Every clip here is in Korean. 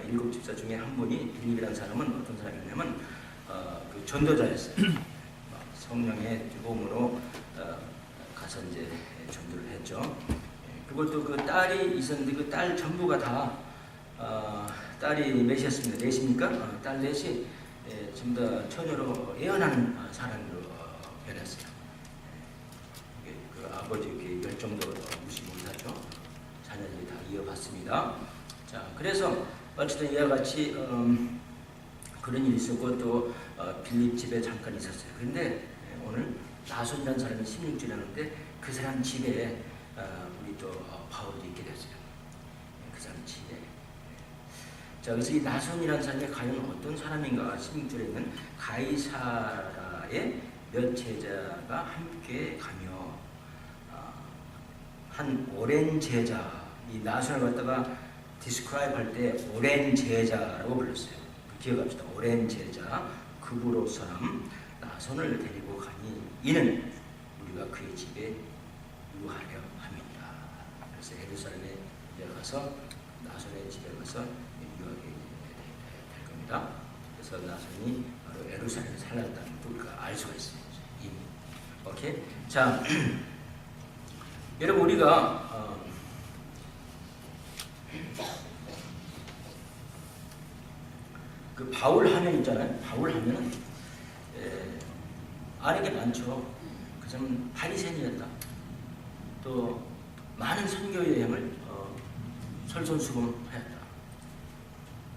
일곱 집사 중에 한 분이 빌립이라는 사람은 어떤 사람이냐면 그 전도자였어요. 성령의 도움으로 가서 이제 전도를 했죠. 그것도 그 딸이 있었는데 그 딸 전부가 다 딸이 넷이었습니다. 넷입니까? 딸 넷이 전부 다 처녀로 예언하는 사람으로 변했어요. 그 아버지 그 열정도 무시 못하죠. 자녀들이 다 이어받습니다. 자, 그래서 어쨌든 이와 같이 그런 일이 있었고 또 빌립 집에 잠깐 있었어요. 그런데 오늘 나손이라는 사람이 16주를 하는데 그 사람 집에 우리 또 바울도 있게 됐어요. 그 사람 집에. 자, 그래서 이 나손이라는 사람이 과연 어떤 사람인가? 16절에 있는 가이사라의 몇 제자가 함께 가며 한 오랜 제자, 이 나손을 갖다가 디스크라이브 할 때 오랜 제자라고 불렀어요. 기억합시다. 오랜 제자, 그부로 사람 나손을 데리고 가니 이는 우리가 그의 집에 유하려 합니다. 그래서 예루살렘에 가서 나손의 집에 가서 유하게 될 겁니다. 그래서 나손이 바로 예루살렘에 살았다는 걸 우리가 알 수가 있어요. 이미. 오케이. 자, 여러분 우리가 그 바울 하면 있잖아요. 바울 하면은 아는 게 많죠. 그 사람은 바리새인이었다. 또 많은 선교 여행을 설선수범하였다.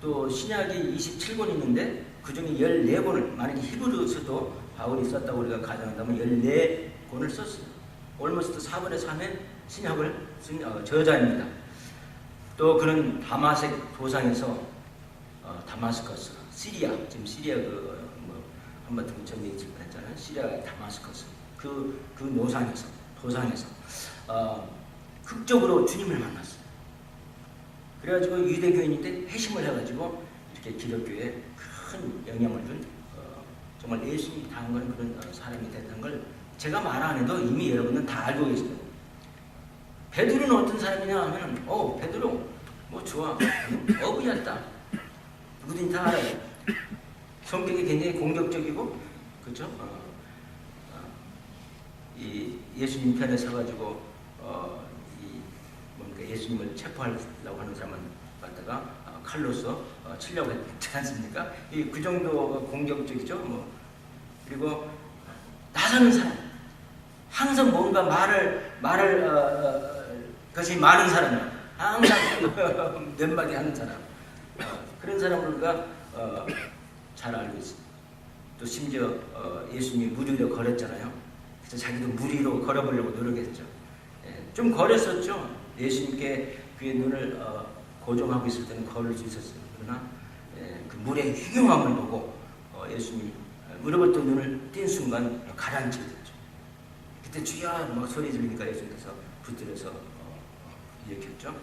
또 신약이 27권 있는데 그 중에 14권을 만약에 히브리서도 바울이 썼다고 우리가 가정한다면 14권을 썼어요. 올머스트 4분의 3의 신약을 쓴 저자입니다. 또 그는 다마색 도상에서 다마스커스, 시리아, 지금 시리아 한번 등천에 있을 뻔했잖아요. 시리아 다마스커스 그 도상에서 극적으로 주님을 만났어요. 그래가지고 유대교인인데 회심을 해가지고 이렇게 기독교에 큰 영향을 준 정말 예수님이 당한 그런 사람이 됐다는 걸 제가 말 안 해도 이미 여러분은 다 알고 계시죠. 베드로는 어떤 사람이냐 하면 베드로 뭐 좋아 어부였다. 누구든지 다 알아요. 성격이 굉장히 공격적이고 그렇죠? 이 예수님 편에 서가지고 뭔가 예수님을 체포하려고 하는 사람은 갖다가 칼로서 치려고 했지 않습니까? 그 정도 공격적이죠. 그리고 나서는 사람, 항상 뭔가 말을 것이 많은 사람, 항상 몇 마디 하는 사람, 그런 사람을 우리가 잘 알고 있습니다. 또 심지어 예수님이 물 위로 걸었잖아요. 그래서 자기도 물 위로 걸어보려고 노력했죠. 좀 걸었었죠. 예수님께 그의 눈을 고정하고 있을 때는 걸을 수 있었어요. 그러나 그 물의 휘경함을 보고 예수님이 물어봤던 눈을 띈 순간 가라앉히게 됐죠. 그때 주여 막 소리 지르니까 예수님께서 붙들어서 일으켰죠.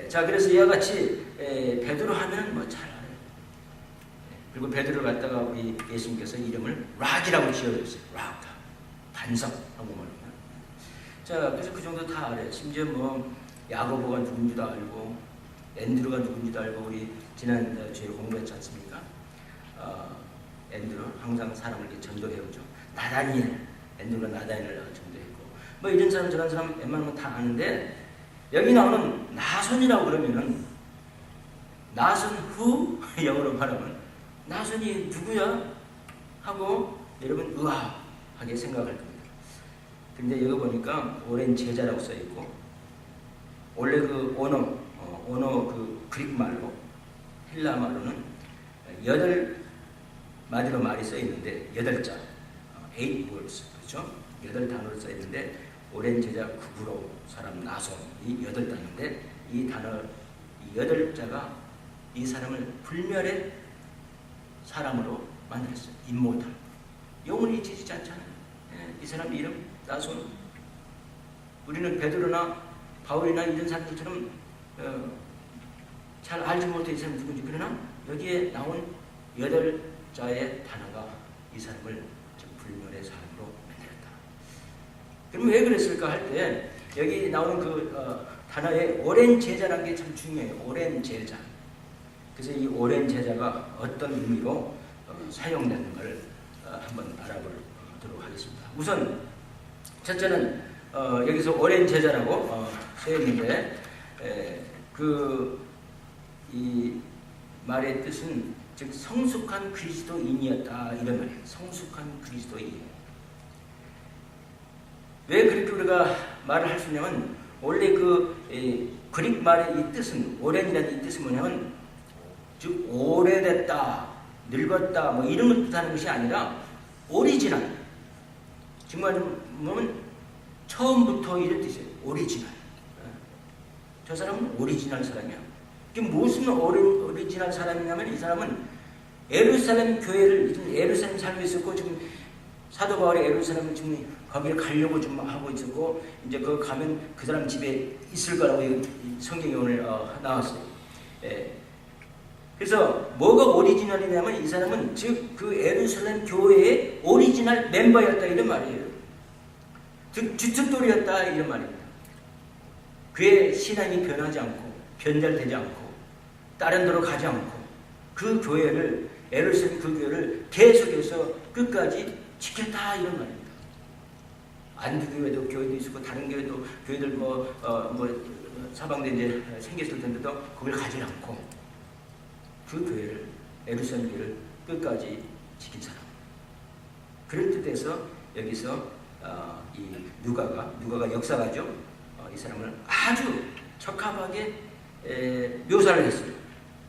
자, 그래서 이와 같이 베드로 하면 뭐 잘 알아요. 그리고 베드로를 갖다가 우리 예수님께서 이름을 락이라고 지어줬어요. 락, 반석 한국말로. 자, 그래서 그 정도 다 알아요. 심지어 뭐 야고보가 누군지도 알고 앤드루가 누군지도 알고 우리 지난 주에 공부했지 않습니까? 앤드루 항상 사람을 이렇게 전도해오죠. 나다니엘, 앤드루가 나다니엘을 전도했고 뭐 이런 사람 저런 사람 웬만하면 다 아는데 여기 나오는 나손이라고 그러면은 나손 후 영어로 말하면 나손이 누구야? 하고 여러분 의아하게 생각할 겁니다. 근데 여기 보니까 오랜 제자라고 써있고 원래 그 언어 그 그릭 말로 헬라 말로는 8마디로 말이 써있는데 8자 8 words 그렇죠? 8단어로 써있는데 오랜 제자 그부로 사람 나손 이 8단어인데 이 단어 이 8자가 이 사람을 불멸의 사람으로 만들었어요. 임모탈. 영원히 잊혀지지 않잖아요. 이 사람 이름 나손. 우리는 베드로나 바울이나 이런 사람들처럼 잘 알지 못해 이 사람 누군지. 그러나 여기에 나온 8자의 단어가 이 사람을 불멸의 사람으로 만들었다. 그럼 왜 그랬을까 할 때 여기 나오는 그 단어에 오랜 제자라는 게 참 중요해요. 오랜 제자. 그래서 이 오랜 제자가 어떤 의미로 사용되는가를 한번 알아보도록 하겠습니다. 우선 첫째는 여기서 오랜 제자라고 쓰여 있는데 이 말의 뜻은 즉 성숙한 그리스도인이었다 이런 말이에요. 성숙한 그리스도인. 왜 그렇게 우리가 말을 할 수 있냐면 원래 그릭 말의 이 뜻은 오랜이라는 이 뜻은 뭐냐면 즉 오래됐다, 늙었다 뭐 이런 걸 뜻하는 것이 아니라 오리지널. 정말 보면 처음부터 이런 뜻이에요. 오리지널. 저 사람은 오리지널 사람이야. 이게 무슨 오리지널 사람이냐면 이 사람은 예루살렘 교회를 예루살렘 살고 있었고 지금 사도 바울이 예루살렘을 지금 거기를 가려고 좀 하고 있었고 이제 그 가면 그 사람 집에 있을 거라고 성경이 오늘 나왔어요. 예. 그래서 뭐가 오리지널이냐면 이 사람은 즉 그 예루살렘 교회의 오리지널 멤버였다 이런 말이에요. 즉 주춧돌이었다 이런 말입니다. 그의 신앙이 변하지 않고 변절되지 않고 다른 데로 가지 않고 그 교회를 예루살렘 그 교회를 계속해서 끝까지 지켰다 이런 말입니다. 안주교회도 교회도 있었고 다른 교회들 사방대 이제 생겼을 텐데도 그걸 가지 않고 그 교회를 예루살렘 교회를 끝까지 지킨 사람. 그런 뜻에서 여기서 이 누가가 역사가죠. 이 사람을 아주 적합하게 묘사를 했어요.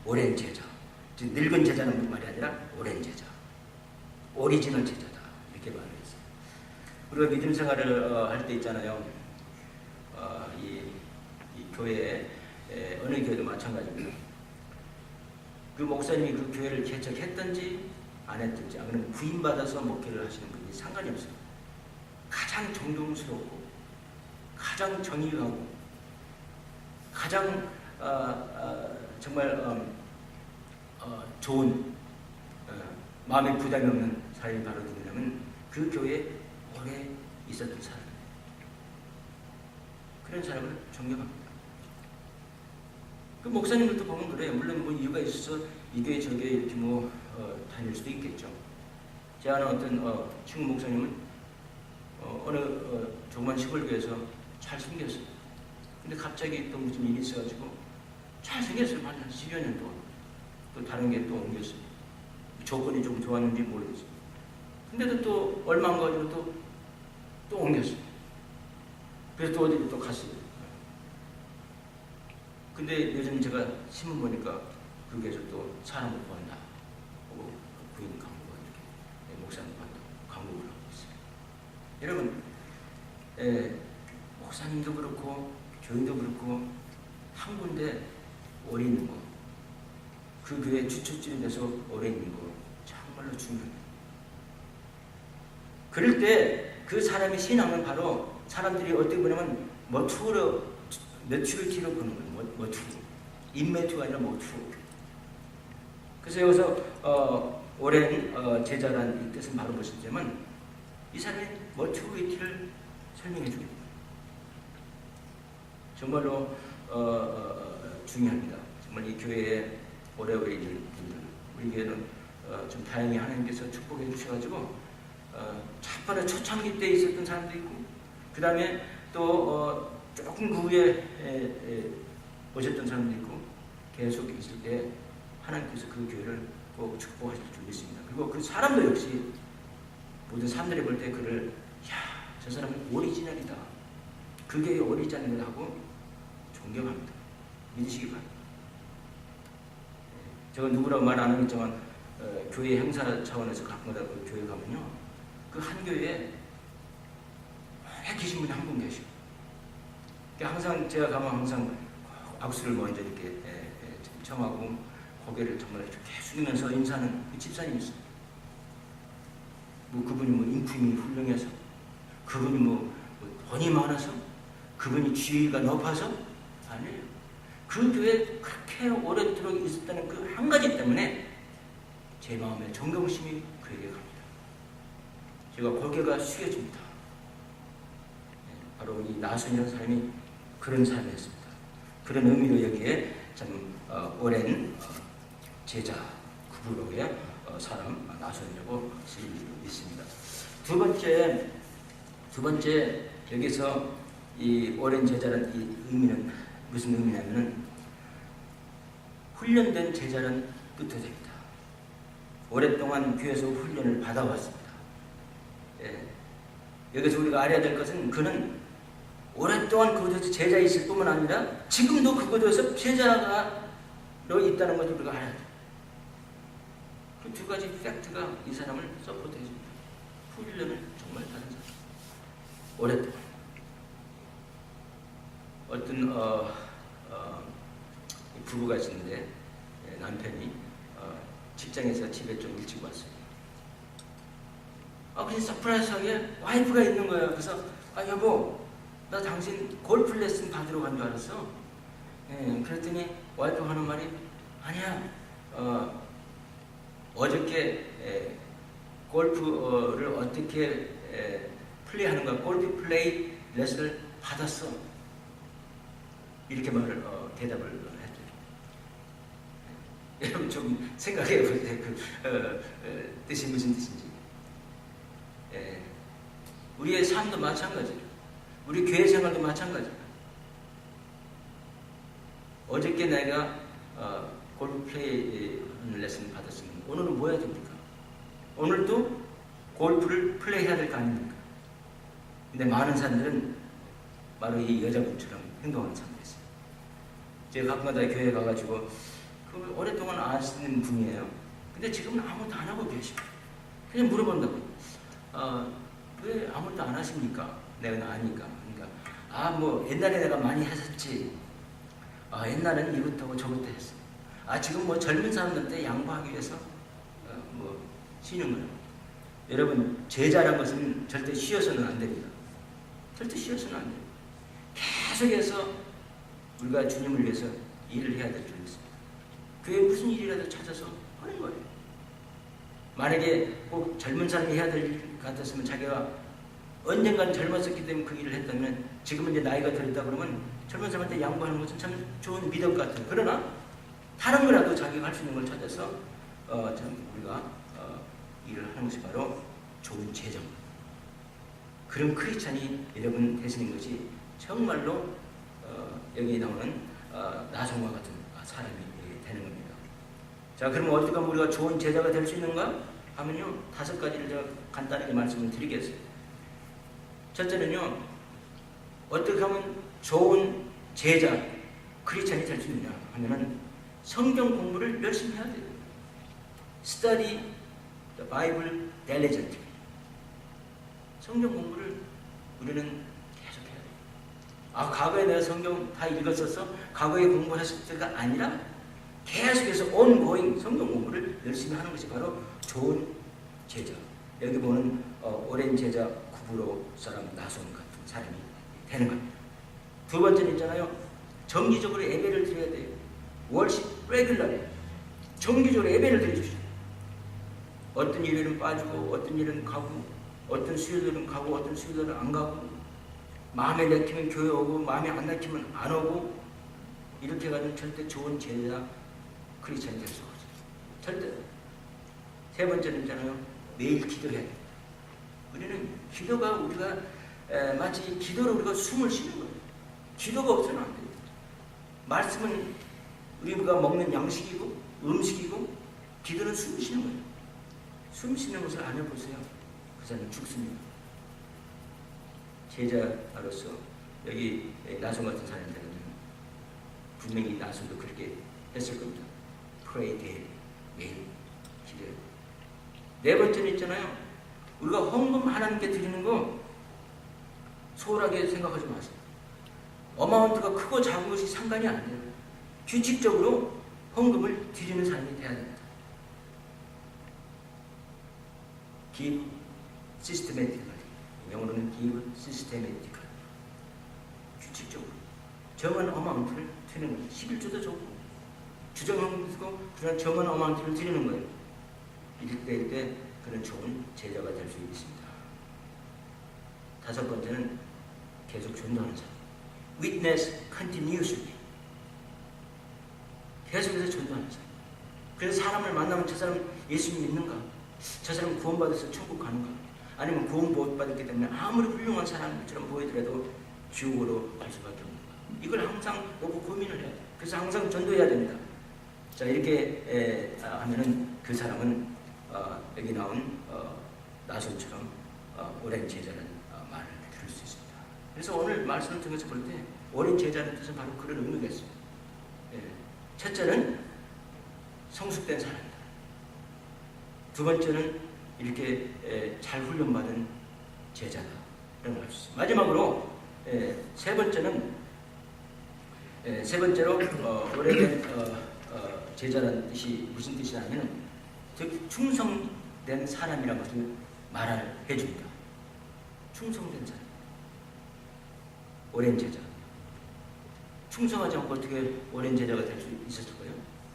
오랜 제자. 즉 늙은 제자는 말이 아니라 오랜 제자. 오리지널 제자다. 이렇게 말을 했어요. 우리가 믿음 생활을 할 때 있잖아요. 이 교회에 어느 교회도 마찬가지입니다. 그 목사님이 그 교회를 개척했든지 안 했든지 그러면 부임받아서 목회를 하시는 분이 상관이 없어요. 가장 정성스럽고 가장 정의하고 가장 정말 좋은 마음에 부담이 없는 사람이 바로 누구냐면 그 교회에 오래 있었던 사람이에요. 그런 사람을 존경합니다. 그 목사님들도 보면 그래요. 물론 뭐 이유가 있어서 이 교회 저 교회 이렇게 다닐 수도 있겠죠. 제 아는 어떤 친구 목사님은 어느 조그만 시골교회에서 잘 생겼어요. 근데 갑자기 또 무슨 일이 있어가지고 잘 생겼어요. 한 10여 년 동안. 또 다른 게 또 옮겼어요. 조건이 좀 좋았는지 모르겠어요. 근데도 또 얼마 안 가지고 또 옮겼어요. 그래서 또 어디로 또 갔어요. 근데 요즘 제가 신문 보니까 거기에서 또 사람을 구한다. 부인 광고가 이렇게 목사님 구한다. 광고를 하고 있어요. 여러분, 목사님도 그렇고 교인도 그렇고 한 군데 오래 있는 거, 그 교회 주춧줄이 돼서 오래 있는 거 정말로 중요해요. 그럴 때 그 사람의 신앙은 바로 사람들이 어떻게 보냐면 매튜리티로 보는 거예요. 머투. 인매투가 아니라 머투. 그래서 여기서 오랜 제자라는 이 뜻은 바로 무엇이냐면 이 사람의 머투리티를 설명해 주겠다. 정말로 중요합니다. 정말 이 교회에 오래오래 있는 분들, 우리 교회는 좀 다행히 하나님께서 축복해 주셔가지고 첫번에 초창기 때 있었던 사람도 있고 그 다음에 또 조금 그 후에 오셨던 사람도 있고 계속 있을 때 하나님께서 그 교회를 꼭 축복하실 줄 믿습니다. 그리고 그 사람도 역시 모든 사람들이 볼 때 그를 저 사람은 오리지널이다. 그 교회의 오리지널이다 하고 존경합니다. 믿으시기 바랍니다. 제가 누구라고 말 안 하겠지만 교회 행사 차원에서 가끔가다 그 교회 가면요. 그 한 교회에 오래 계신 분이 한 분 계시고 항상 제가 가면 항상 악수를 먼저 이렇게 청하고 고개를 정말 이렇게 숙이면서 인사하는 그 집사님이 있어요. 그분이 인품이 훌륭해서 그분이 돈이 많아서 그분이 지위가 높아서 아니에요. 그 교회에 그렇게 오래도록 있었다는 그 한 가지 때문에 제 마음에 존경심이 그에게 갑니다. 제가 고개가 숙여집니다. 바로 이 나선이라는 사람이 그런 삶이었습니다. 그런 의미로 여기에 참 오랜 제자 구부로의 사람 나손이라고 쓸 수 있습니다. 두 번째 여기서 이 오랜 제자라는 이 의미는 무슨 의미냐면은 훈련된 제자는 뜻입니다. 오랫동안 교회에서 훈련을 받아왔습니다. 예. 여기서 우리가 알아야 될 것은 그는 오랫동안 그곳에서 제자 있을 뿐만 아니라 지금도 그곳에서 제자로 있다는 것을 우리가 알아야 돼요. 그 두 가지 팩트가 이 사람을 서포트해줍니다. 훈련을 정말 받은 사람. 오랫동안. 어떤 부부가 있는데 남편이 직장에서 집에 좀 일찍 왔어요. 그냥 서프라이즈하게 와이프가 있는 거예요. 그래서 여보, 나 당신 골프 레슨 받으러 간 줄 알았어. 그랬더니 와이프가 하는 말이 아니야. 어저께 골프를 어떻게 플레이하는가 골프 플레이 레슨을 받았어. 이렇게 말을 대답을 했죠. 여러분 좀 생각해 보세요. 뜻이 무슨 뜻인지. 우리의 삶도 마찬가지예요. 우리 교회 생활도 마찬가지예요. 어저께 내가 골프 플레이 레슨 받았으면 오늘은 뭐 해야 됩니까? 오늘도 골프를 플레이해야 될 거 아닙니까? 근데 많은 사람들은 바로 이 여자분처럼 행동하는 사람들이 있어요. 제가 가끔가다 교회에 가가지고 그 오랫동안 아시는 분이에요. 근데 지금은 아무것도 안 하고 계십니다. 그냥 물어본다고. 왜 아무것도 안 하십니까? 내가 아니까. 그러니까 뭐 옛날에 내가 많이 했었지. 옛날에는 이것도 하고 저것도 했어. 지금 뭐 젊은 사람들한테 양보하기 위해서 뭐 쉬는 거예요. 여러분 제자란 것은 절대 쉬어서는 안 됩니다. 절대 쉬어서는 안 돼요. 계속해서 우리가 주님을 위해서 일을 해야 될 줄 믿습니다. 교회 무슨 일이라도 찾아서 하는 거예요. 만약에 꼭 젊은 사람이 해야 될 일 같았으면 자기가 언젠가는 젊었었기 때문에 그 일을 했다면 지금은 이제 나이가 들었다 그러면 젊은 사람한테 양보하는 것은 참 좋은 미덕 같아요. 그러나 다른 거라도 자기가 할 수 있는 걸 찾아서 참 우리가 일을 하는 것이 바로 좋은 제자입니다. 그런 크리스찬이 여러분 되시는 것이 정말로 여기 나오는 나성과 같은 사람이 되는 겁니다. 자, 그러면 어떻게 하면 우리가 좋은 제자가 될 수 있는가 하면요, 5가지를 제가 간단하게 말씀을 드리겠어요. 첫째는요, 어떻게 하면 좋은 제자, 크리스찬이 될 수 있느냐 하면은 성경 공부를 열심히 해야 돼요. Study the Bible diligently. 성경 공부를 우리는 계속 해야 돼요. 과거에 내가 성경 다 읽었었어? 과거에 공부했을 때가 아니라 계속해서 ongoing 성경 공부를 열심히 하는 것이 바로 좋은 제자. 여기 보는 오랜 제자 구부로 사람 나손 같은 사람이 되는 겁니다. 두 번째는 있잖아요. 정기적으로 예배를 드려야 돼요. worship regularly. 정기적으로 예배를 드려주십시오. 어떤 일요일은 빠지고 어떤 일은 가고 어떤 수요일은 가고 어떤 수요일은 안 가고 마음에 내키면 교회 오고 마음에 안 내키면 안 오고 이렇게 가면 절대 좋은 제자 크리스찬이 될 수가 없어요. 절대. 세 번째는 있잖아요. 매일 기도해야 돼요. 우리는 기도가 우리가 마치 기도로 우리가 숨을 쉬는 거예요. 기도가 없으면 안 돼요. 말씀은 우리가 먹는 양식이고 음식이고 기도는 숨 쉬는 거예요. 숨 쉬는 것을 안 해보세요. 그 사람은 죽습니다. 제자로서 여기 나손 같은 사람이 되면 분명히 나손도 그렇게 했을 겁니다. Pray daily. 매일 기도해요. 네 번째는 있잖아요. 우리가 헌금 하나님께 드리는 거 소홀하게 생각하지 마세요. 어마운트가 크고 작은 것이 상관이 안 돼요. 규칙적으로 헌금을 드리는 사람이 돼야 됩니다. Give systematically. 영어로는 give systematically. 규칙적으로. 정한 어마운트를 드리는 거예요. 11조도 좋고 주정헌금도 좋고 그런 정한 어마운트를 드리는 거예요. 이럴 때 그런 좋은 제자가 될 수 있습니다. 다섯 번째는 계속 전도하는 사람. Witness continuously. 계속해서 전도하는 사람. 그래서 사람을 만나면 저 사람 예수님 믿는가? 저 사람 구원받아서 천국 가는가? 아니면 구원 못 받았기 때문에 아무리 훌륭한 사람처럼 보이더라도 지옥으로 갈 수밖에 없는가? 이걸 항상 놓고 고민을 해야 돼. 그래서 항상 전도해야 됩니다. 자, 이렇게 하면은 그 사람은 여기 나온 나손처럼 오랜 제자라는 말을 들을 수 있습니다. 그래서 오늘 말씀을 통해서 볼 때 오랜 제자라는 뜻은 바로 그런 의미가 있습니다. 첫째는 성숙된 사람이다. 두 번째는 이렇게 잘 훈련받은 제자다. 이런 걸 알 수 있습니다. 마지막으로 세 번째로 오래된 제자라는 뜻이 무슨 뜻이냐면 즉 충성된 사람이라는 것을 말을 해줍니다. 충성된 사람, 오랜 제자. 충성하지 않고 어떻게 오랜 제자가 될 수 있었을까요?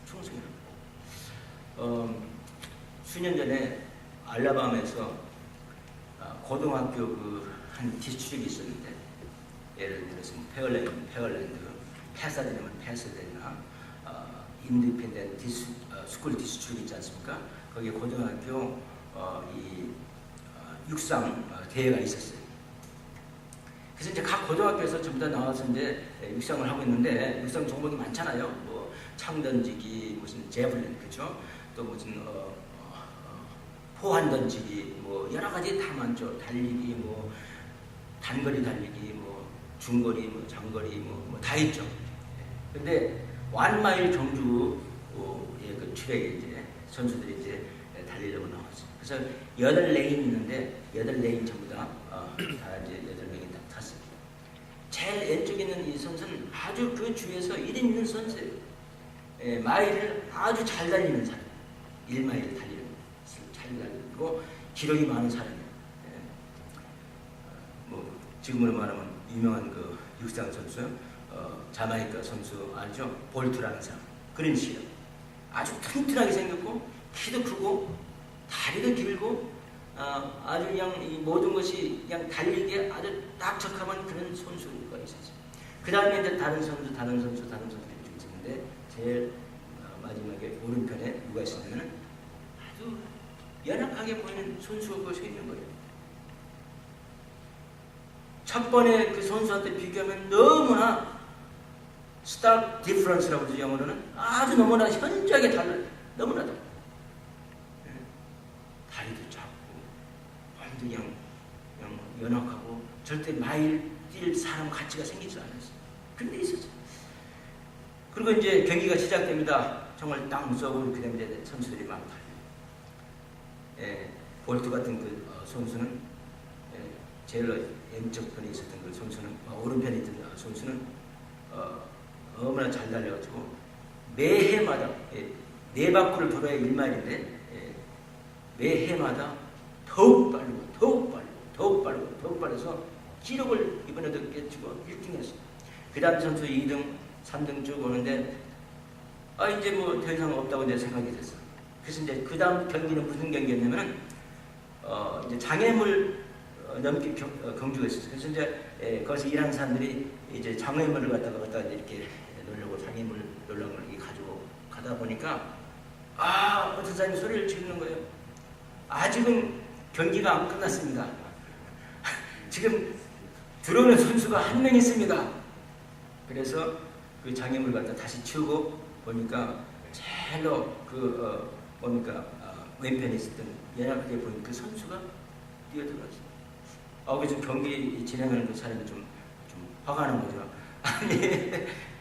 충성이라고. 수년 전에 알라바마에서 고등학교 한 디스트릭이 있었는데, 예를 들어서 페어랜드, 패사데나면 패사데나, 인디펜던트 스쿨 디스트릭 있지 않습니까? 거기에 고등학교 육상 대회가 있었어요. 그래서 이제 각 고등학교에서 전부 다 나와서 이제 육상을 하고 있는데, 육상 종목이 많잖아요. 뭐 창 던지기, 무슨 제블린, 그렇죠? 또 무슨 포환 던지기, 뭐 여러 가지 다 많죠. 달리기, 뭐 단거리 달리기, 뭐 중거리, 뭐 장거리, 뭐 다 있죠. 근데 완마일 경주의 그 트랙에 이제 선수들이 이제 달리려고 나왔어요. 그래서 8레인이 있는데 8레인 전부 다 이제 8명이 딱 탔어요. 제일 왼쪽에 있는 이 선수는 아주 그 주에서 1인 있는 선수예요. 마일을 아주 잘 달리는 사람, 1마일 잘 달리고 기록이 많은 사람이에요. 뭐 지금으로 말하면 유명한 그 육상 선수, 자마이카 선수 알죠? 볼트라는 사람. 그런 식이에요. 아주 튼튼하게 생겼고 키도 크고 다리도 길고 아주 그냥 이 모든 것이 그냥 달리기에 아주 딱 적합한 그런 선수가 있었어요. 그 다음에 이제 다른 선수들이 좀 있었는데 제일 마지막에 오른편에 누가 있었냐면 아주 연약하게 보이는 선수가 서 있는 거예요. 첫 번에 그 선수한테 비교하면 너무나 stark difference라고 하죠. 영어로는 아주 너무나 현저하게 달라요. 너무나 달라요. 다리도 작고 몸도 그냥 연약하고 절대 마일 뛸 사람 가치가 생기지 않았어요. 근데 있었어요. 그리고 이제 경기가 시작됩니다. 정말 딱 무서워. 그 다음에 이제 선수들이 막 달려요. 볼트 같은 그 선수는 제일 왼쪽 편에 있었던 그 선수는 오른편에 있던 선수는 너무나 잘 달려가지고 매해마다 4바퀴를 돌아야 1마일인데 매해마다 더욱 빨라서 기록을 이번에도 깨치고 1등 했어요. 그 다음 선수 2등, 3등 쭉 오는데 이제 뭐 더 이상 없다고 이제 생각이 됐어요. 그래서 이제 그 다음 경기는 무슨 경기였냐면은 이제 장애물 넘기 경주가 있었어요. 그래서 이제 거기서 일하는 사람들이 이제 장애물을 갖다가 이렇게 놀려고 장애물 놀라고 이렇게 가지고 가다 보니까 어떤 사람이 소리를 지르는 거예요. 아직은 경기가 안 끝났습니다. 지금 들어오는 선수가 한 명 있습니다. 그래서 그 장애물 갖다 다시 치우고 보니까 제일로 왼편에 있었던 연약하게 보이는 그 선수가 뛰어들어갔어요. 그래서 경기 진행하는 그 사람이 좀 화가 나는 거죠. 아니,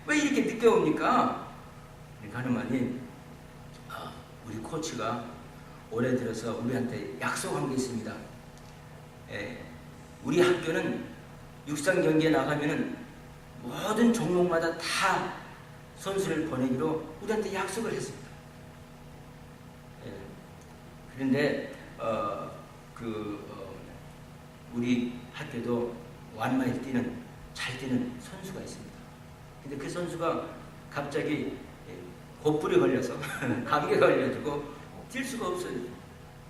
왜 이렇게 늦게 옵니까? 그러니까 하는 말이, 우리 코치가 올해 들어서 우리한테 약속한 게 있습니다. 우리 학교는 육상 경기에 나가면은 모든 종목마다 다 선수를 보내기로 우리한테 약속을 했습니다. 그런데 우리 학교도 완마일 잘 뛰는 선수가 있습니다. 근데 그 선수가 갑자기 곧불이 걸려서 감기에 걸려가지고 뛸 수가 없어요.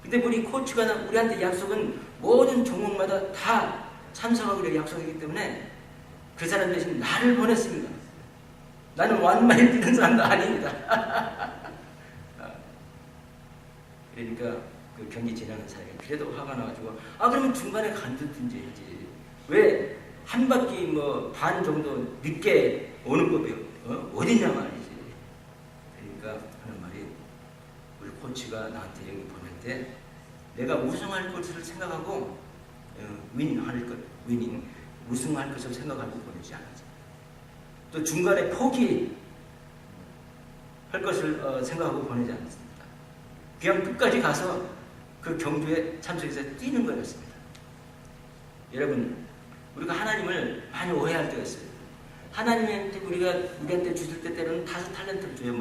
근데 우리 코치가 우리한테 약속은 모든 종목마다 다 참석하기로 약속이기 때문에 그 사람 대신 나를 보냈습니다. 나는 완마일 뛰는 사람도 아닙니다. 그러니까 그 경기 지나는 사람이 그래도 화가 나가지고 그러면 중간에 간두든지 해야지. 왜 한 바퀴 뭐 반 정도 늦게 오는 법이 어딨냐 말이지. 그러니까 하는 말이 우리 코치가 나한테 여기 보낼 때 내가 우승할 것을 생각하고 위닝 우승할 것을 생각하고 보내지 않았어. 또 중간에 포기할 것을 생각하고 보내지 않았습니다. 그냥 끝까지 가서 그 경주에 참석해서 뛰는 거였습니다. 여러분, 우리가 하나님을 많이 오해할 때가 있어요. 하나님한테 우리한테 주실 때 때로는 5 탤런트를 줘요.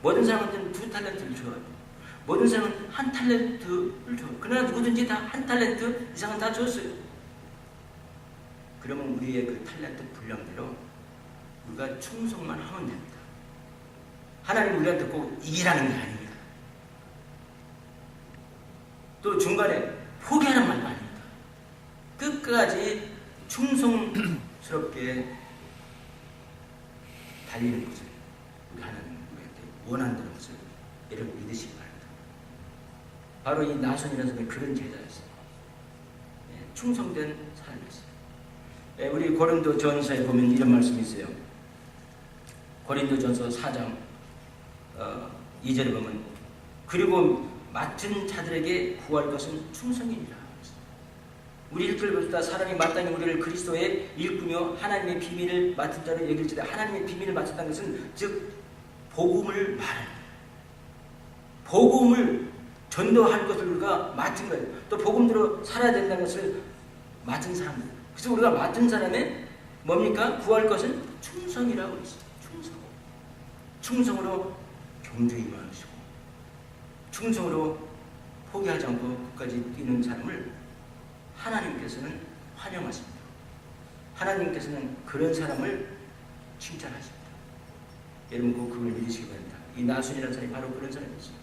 모든 사람한테는 2 탤런트를 줘요. 모든 사람은 1 탤런트를 줘요. 그러나 누구든지 다 1 탤런트 이상은 다 줬어요. 그러면 우리의 그 탤런트 분량대로 우리가 충성만 하면 됩니다. 하나님 우리한테 꼭 이기라는 게 아닙니다. 또 중간에 포기하는 말도 아닙니다. 끝까지 충성스럽게 달리는 것을 우리 하나님 우리한테 원한다는 것을 여러분 믿으시기 바랍니다. 바로 이 나손이라는 사람이 그런 제자였어요. 충성된 사람이었어요. 우리 고린도전서에 보면 이런 말씀이 있어요. 고린도전서 4장 2절에 보면 그리고 맡은 자들에게 구할 것은 충성이니라. 우리 일들 보다 사람이 마땅히 우리를 그리스도의 일꾼이요 하나님의 비밀을 맡은 자로 여길지라. 하나님의 비밀을 맡았다는 것은 즉 복음을 말하는, 복음을 전도할 것을 우리가 맡은 거예요. 또 복음대로 살아야 된다는 것을 맡은 사람들. 그래서 우리가 맡은 사람의 뭡니까? 구할 것은 충성이라고 했어요. 충성으로 경주에 임하시고 충성으로 포기하지 않고 끝까지 뛰는 사람을 하나님께서는 환영하십니다. 하나님께서는 그런 사람을 칭찬하십니다. 여러분 그걸 믿으시기 바랍니다. 이 나순이라는 사람이 바로 그런 사람이었어요.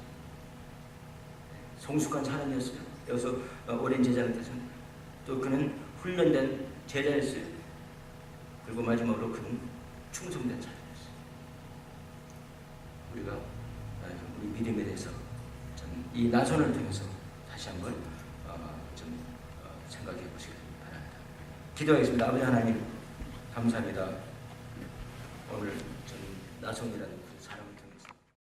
성숙한 사람이었어요. 여기서 오랜 제자를 뜻은 또 그는 훈련된 제자였어요. 그리고 마지막으로 그는 충성된 사람이었어요. 우리가 우리 믿음에 대해서 이 나손을 통해서 다시 한번 생각해 보시기 바랍니다. 기도하겠습니다. 아버지 하나님 감사합니다. 오늘 나손이라는